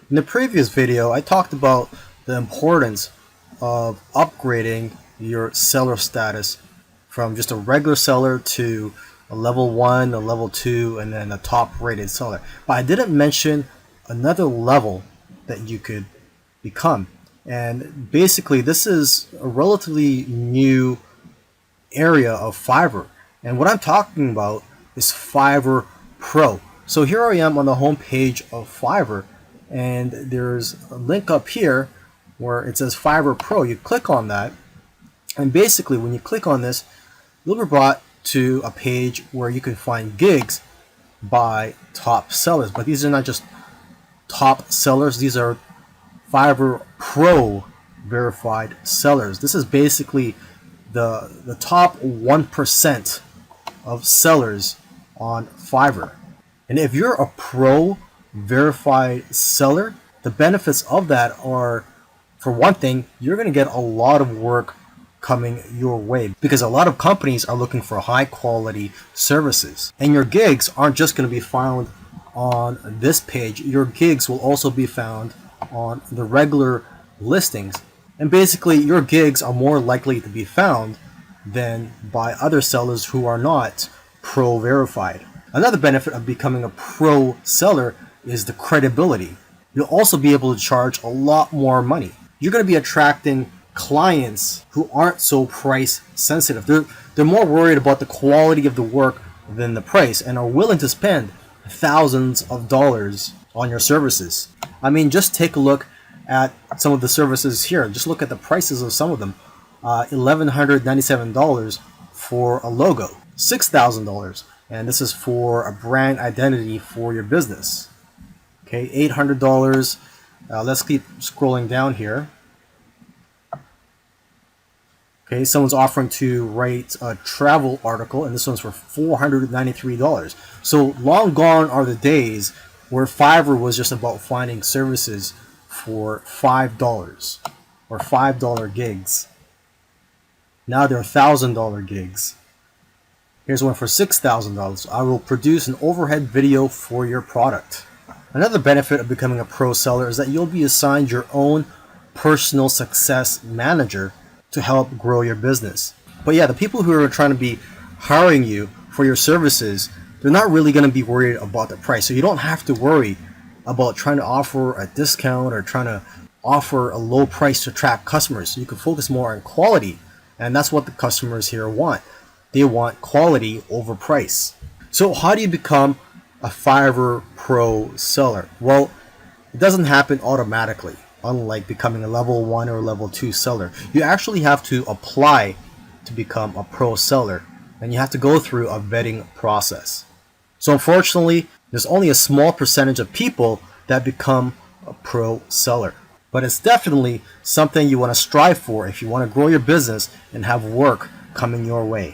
In the previous video, I talked about the importance of upgrading your seller status from just a regular seller to a level 1, a level 2, and then a top rated seller. But I didn't mention another level that you could become. And basically, this is a relatively new area of Fiverr. And what I'm talking about is Fiverr Pro. So here I am on the home page of Fiverr, and there's a link up here where it says Fiverr Pro. You click on that, and basically when you click on this, you'll be brought to a page where you can find gigs by top sellers. But these are not just top sellers, these are Fiverr Pro verified sellers. This is basically the top 1% of sellers on Fiverr. And if you're a pro verified seller, the benefits of that are, for one thing, you're going to get a lot of work coming your way because a lot of companies are looking for high quality services. And your gigs aren't just going to be found on this page. Your gigs will also be found on the regular listings. And basically, your gigs are more likely to be found than by other sellers who are not pro verified. Another benefit of becoming a pro seller is the credibility. You'll also be able to charge a lot more money. You're going to be attracting clients who aren't so price sensitive. They're more worried about the quality of the work than the price and are willing to spend thousands of dollars on your services. I mean, just take a look at some of the services here. Just look at the prices of some of them. $1,197 for a logo, $6,000, and this is for a brand identity for your business. Okay, $800. Let's keep scrolling down here. Okay, someone's offering to write a travel article, and this one's for $493. So long gone are the days where Fiverr was just about finding services for $5 or $5 gigs. Now they're $1,000 gigs. Here's one for $6,000. I will produce an overhead video for your product. Another benefit of becoming a pro seller is that you'll be assigned your own personal success manager to help grow your business. But yeah, the people who are trying to be hiring you for your services, they're not really going to be worried about the price. So you don't have to worry about trying to offer a discount or trying to offer a low price to attract customers. So you can focus more on quality. And that's what the customers here want. They want quality over price. So how do you become a Fiverr Pro seller? Well, it doesn't happen automatically. Unlike becoming a level 1 or level 2 seller, you actually have to apply to become a pro seller, and you have to go through a vetting process. So unfortunately, there's only a small percentage of people that become a pro seller. But it's definitely something you want to strive for if you want to grow your business and have work coming your way.